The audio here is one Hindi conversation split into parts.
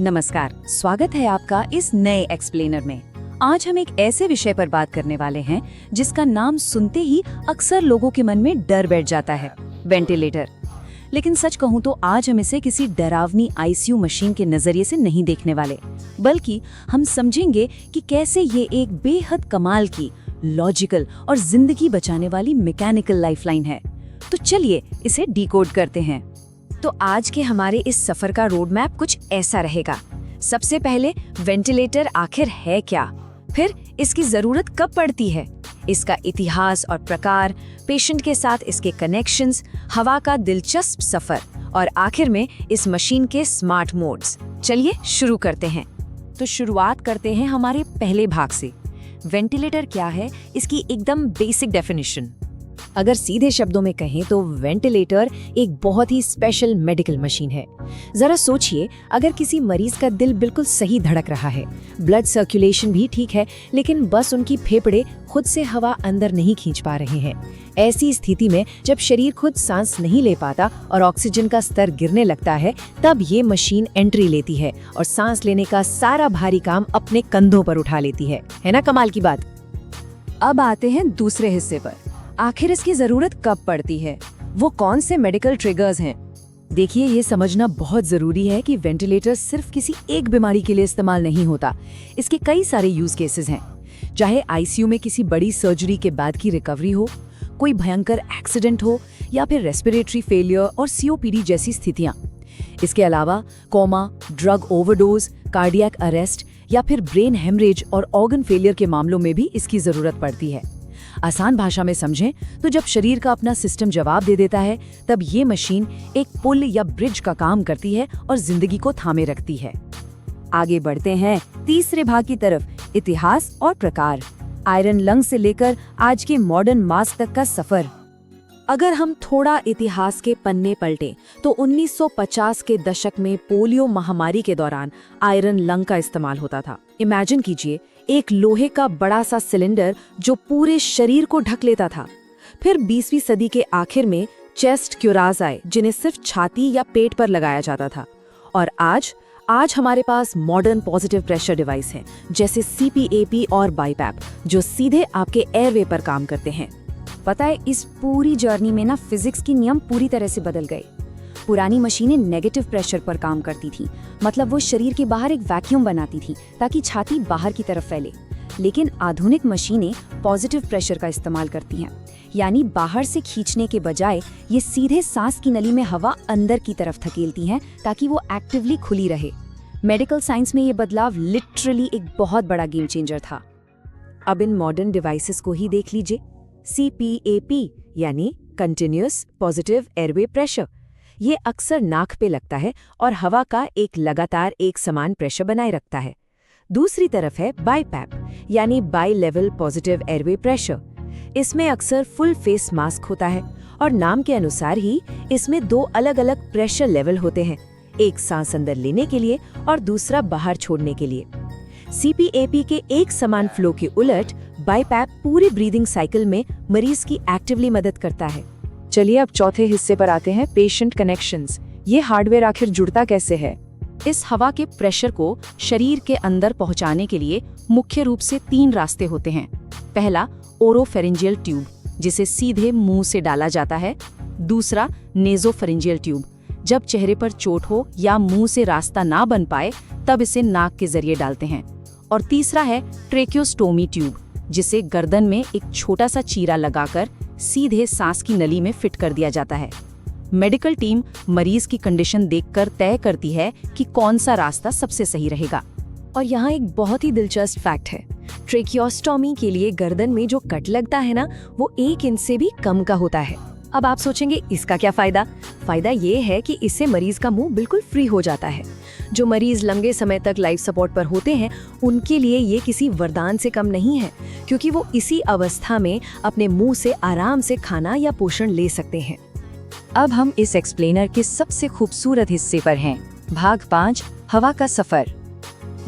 नमस्कार, स्वागत है आपका इस नए एक्सप्लेनर में। आज हम एक ऐसे विषय पर बात करने वाले हैं जिसका नाम सुनते ही अक्सर लोगों के मन में डर बैठ जाता है, वेंटिलेटर। लेकिन सच कहूं तो आज हम इसे किसी डरावनी आईसीयू मशीन के नजरिए से नहीं देखने वाले, बल्कि हम समझेंगे कि कैसे ये एक बेहद कमाल की, लॉजिकल और जिंदगी बचाने वाली मैकेनिकल लाइफलाइन है। तो चलिए इसे डिकोड करते हैं। तो आज के हमारे इस सफर का रोड मैप कुछ ऐसा रहेगा। सबसे पहले वेंटिलेटर आखिर है क्या, फिर इसकी जरूरत कब पड़ती है, इसका इतिहास और प्रकार, पेशेंट के साथ इसके कनेक्शंस, हवा का दिलचस्प सफर और आखिर में इस मशीन के स्मार्ट मोड्स। चलिए शुरू करते हैं। तो शुरुआत करते हैं हमारे पहले भाग से। वेंटिलेटर क्या है, इसकी एकदम बेसिक डेफिनेशन। अगर सीधे शब्दों में कहें तो वेंटिलेटर एक बहुत ही स्पेशल मेडिकल मशीन है। जरा सोचिए, अगर किसी मरीज का दिल बिल्कुल सही धड़क रहा है, ब्लड सर्कुलेशन भी ठीक है, लेकिन बस उनकी फेफड़े खुद से हवा अंदर नहीं खींच पा रहे हैं। ऐसी स्थिति में जब शरीर खुद सांस नहीं ले पाता और ऑक्सीजन का स्तर गिरने लगता है, तब ये मशीन एंट्री लेती है और सांस लेने का सारा भारी काम अपने कंधों पर उठा लेती है ना कमाल की बात। अब आते हैं दूसरे हिस्से पर। आखिर इसकी जरूरत कब पड़ती है, वो कौन से मेडिकल ट्रिगर्स हैं। देखिए, ये समझना बहुत जरूरी है कि वेंटिलेटर सिर्फ किसी एक बीमारी के लिए इस्तेमाल नहीं होता। इसके कई सारे यूज केसेस हैं, चाहे आईसीयू में किसी बड़ी सर्जरी के बाद की रिकवरी हो, कोई भयंकर एक्सीडेंट हो, या फिर रेस्पिरेटरी फेलियर और सीओपीडी जैसी स्थितियां। इसके अलावा coma, drug overdose, cardiac arrest या फिर ब्रेन हेमरेज और ऑर्गन फेलियर के मामलों में भी इसकी जरूरत पड़ती है। आसान भाषा में समझें तो जब शरीर का अपना सिस्टम जवाब दे देता है, तब ये मशीन एक पुल या ब्रिज का काम करती है और जिंदगी को थामे रखती है। आगे बढ़ते हैं तीसरे भाग की तरफ, इतिहास और प्रकार। आयरन लंग से लेकर आज के मॉडर्न मास्क तक का सफर। अगर हम थोड़ा इतिहास के पन्ने पलटें तो 1950 के दशक में पोलियो महामारी के दौरान आयरन लंग का इस्तेमाल होता था। इमेजिन कीजिए, एक लोहे का बड़ा सा सिलेंडर जो पूरे शरीर को ढक लेता था। फिर 20वीं सदी के आखिर में चेस्ट क्यूराज आए, जिन्हें सिर्फ छाती या पेट पर लगाया जाता था। और आज हमारे पास मॉडर्न पॉजिटिव प्रेशर डिवाइस हैं, जैसे सीपीएपी और बाईपैप, जो सीधे आपके एयरवे पर काम करते हैं। पता है, इस पूरी जर्नी में ना फिजिक्स के नियम पूरी तरह से बदल गए। पुरानी मशीनें नेगेटिव प्रेशर पर काम करती थी, मतलब वो शरीर के बाहर एक वैक्यूम बनाती थी ताकि छाती बाहर की तरफ फैले। लेकिन आधुनिक मशीनें पॉजिटिव प्रेशर का इस्तेमाल करती हैं, यानी बाहर से खींचने के बजाय ये सीधे सांस की नली में हवा अंदर की तरफ धकेलती हैं ताकि वो एक्टिवली खुली रहे। मेडिकल साइंस में ये बदलाव लिटरली एक बहुत बड़ा गेम चेंजर था। अब इन मॉडर्न डिवाइसेस को ही देख लीजिए। सीपीएपी यानी कंटिन्यूअस पॉजिटिव एयरवे प्रेशर, ये अक्सर नाक पे लगता है और हवा का एक लगातार एक समान प्रेशर बनाए रखता है। दूसरी तरफ है बाईपैप यानी by level positive airway pressure. इसमें अक्सर फुल फेस मास्क होता है और नाम के अनुसार ही इसमें दो अलग अलग प्रेशर लेवल होते हैं, एक सांस अंदर लेने के लिए और दूसरा बाहर छोड़ने के लिए। सीपीएपी के एक समान फ्लो के उलट बाईपैप पूरी ब्रीदिंग साइकिल में मरीज की एक्टिवली मदद करता है। चलिए अब चौथे हिस्से पर आते हैं, पेशेंट कनेक्शंस। ये हार्डवेयर आखिर जुड़ता कैसे है। इस हवा के प्रेशर को शरीर के अंदर पहुंचाने के लिए मुख्य रूप से 3 रास्ते होते हैं। पहला ओरोफेरिंजियल ट्यूब, जिसे सीधे मुंह से डाला जाता है। दूसरा नेजोफेरिंजियल ट्यूब, जब चेहरे पर चोट हो या मुंह से रास्ता ना बन पाए तब इसे नाक के जरिए डालते हैं। और तीसरा है ट्रेकियोस्टोमी ट्यूब, जिसे गर्दन में एक छोटा सा चीरा लगाकर सीधे सांस की नली में फिट कर दिया जाता है। मेडिकल टीम मरीज की कंडीशन देखकर तय करती है कि कौन सा रास्ता सबसे सही रहेगा। और यहाँ एक बहुत ही दिलचस्प फैक्ट है, ट्रेकियोस्टोमी के लिए गर्दन में जो कट लगता है ना, वो 1 इंच से भी कम का होता है। अब आप सोचेंगे इसका क्या फायदा। फायदा ये है कि इससे मरीज का मुंह बिल्कुल फ्री हो जाता है। जो मरीज लंबे समय तक लाइफ सपोर्ट पर होते हैं, उनके लिए ये किसी वरदान से कम नहीं है, क्योंकि वो इसी अवस्था में अपने मुंह से आराम से खाना या पोषण ले सकते हैं। अब हम इस एक्सप्लेनर के सबसे खूबसूरत हिस्से पर हैं, भाग 5, हवा का सफर।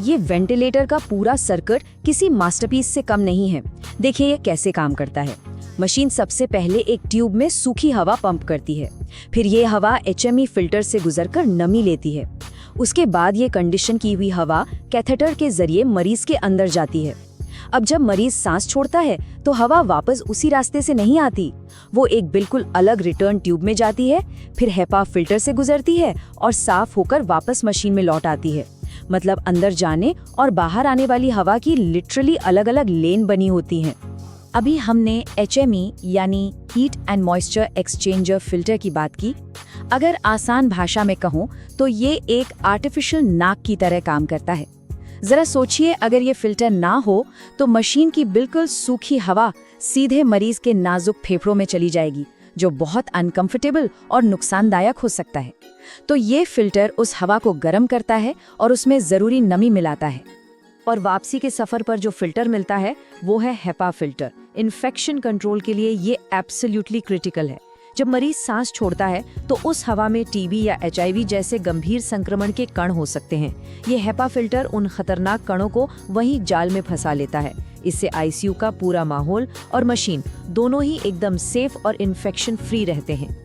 ये वेंटिलेटर का पूरा सर्किट किसी मास्टरपीस से कम नहीं है। देखिए ये कैसे काम करता है। मशीन सबसे पहले एक ट्यूब में सूखी हवा पंप करती है, फिर ये हवा एचएमई फिल्टर से गुजरकर नमी लेती है। उसके बाद ये कंडीशन की हुई हवा कैथेटर के जरिए मरीज के अंदर जाती है। अब जब मरीज सांस छोड़ता है तो हवा वापस उसी रास्ते से नहीं आती, वो एक बिल्कुल अलग रिटर्न ट्यूब में जाती है, फिर हेपा फिल्टर से गुजरती है और साफ होकर वापस मशीन में लौट आती है। मतलब अंदर जाने और बाहर आने वाली हवा की लिटरली अलग अलग लेन बनी होती हैं। अभी हमने HME यानी heat and moisture exchanger filter की बात की। अगर आसान भाषा में कहूँ तो ये एक आर्टिफिशियल नाक की तरह काम करता है। जरा सोचिए, अगर ये फिल्टर ना हो तो मशीन की बिल्कुल सूखी हवा सीधे मरीज के नाजुक फेफड़ों में चली जाएगी, जो बहुत अनकंफर्टेबल और नुकसानदायक हो सकता है। तो ये फिल्टर उस हवा को गर्म करता है और उसमें ज़रूरी नमी मिलाता है। और वापसी के सफ़र पर जो फिल्टर मिलता है वो है हेपा फिल्टर। इन्फेक्शन कंट्रोल के लिए ये एब्सोल्युटली क्रिटिकल है। जब मरीज सांस छोड़ता है तो उस हवा में TB या HIV जैसे गंभीर संक्रमण के कण हो सकते हैं। ये हेपा फिल्टर उन खतरनाक कणों को वहीं जाल में फंसा लेता है। इससे ICU का पूरा माहौल और मशीन दोनों ही एकदम सेफ और इन्फेक्शन फ्री रहते हैं।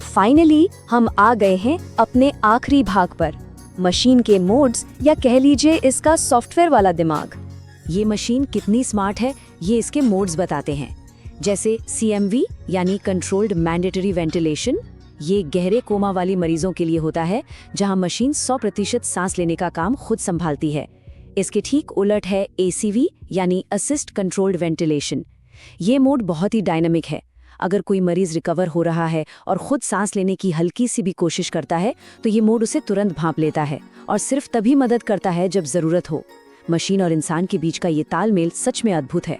फाइनली हम आ गए हैं अपने आखिरी भाग पर, मशीन के मोड्स या कह लीजिए इसका सॉफ्टवेयर वाला दिमाग। ये मशीन कितनी स्मार्ट है ये इसके मोड्स बताते हैं। जैसे CMV यानी कंट्रोल्ड मैंडेटरी वेंटिलेशन, ये गहरे कोमा वाली मरीजों के लिए होता है जहां मशीन 100% सांस लेने का काम खुद संभालती है। इसके ठीक उलट है ACV यानी असिस्ट कंट्रोल्ड वेंटिलेशन। ये मोड बहुत ही डायनामिक है। अगर कोई मरीज रिकवर हो रहा है और खुद सांस लेने की हल्की सी भी कोशिश करता है तो ये मोड उसे तुरंत भांप लेता है और सिर्फ तभी मदद करता है जब जरूरत हो। मशीन और इंसान के बीच का ये तालमेल सच में अद्भुत है।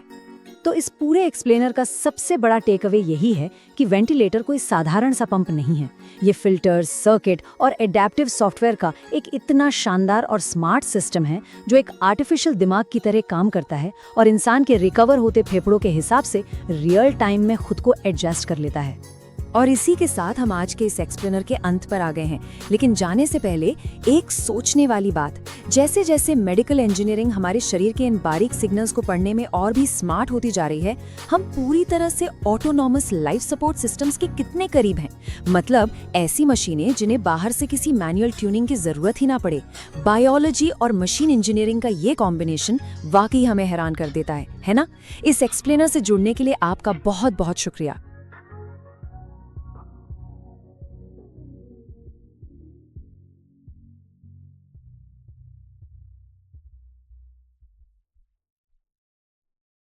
तो इस पूरे एक्सप्लेनर का सबसे बड़ा टेक अवे यही है कि वेंटिलेटर कोई साधारण सा पंप नहीं है। ये फिल्टर्स, सर्किट और एडेप्टिव सॉफ्टवेयर का एक इतना शानदार और स्मार्ट सिस्टम है जो एक आर्टिफिशियल दिमाग की तरह काम करता है और इंसान के रिकवर होते फेफड़ों के हिसाब से रियल टाइम में खुद को एडजस्ट कर लेता है। और इसी के साथ हम आज के इस एक्सप्लेनर के अंत पर आ गए हैं। लेकिन जाने से पहले एक सोचने वाली बात, जैसे जैसे मेडिकल इंजीनियरिंग हमारे शरीर के इन बारीक सिग्नल्स को पढ़ने में और भी स्मार्ट होती जा रही है, हम पूरी तरह से ऑटोनॉमस लाइफ सपोर्ट सिस्टम्स के कितने करीब हैं। मतलब ऐसी मशीनें जिन्हें बाहर से किसी मैनुअल ट्यूनिंग की जरूरत ही ना पड़े। बायोलॉजी और मशीन इंजीनियरिंग का ये कॉम्बिनेशन वाकई हमें हैरान कर देता है ना? इस एक्सप्लेनर से जुड़ने के लिए आपका बहुत बहुत शुक्रिया।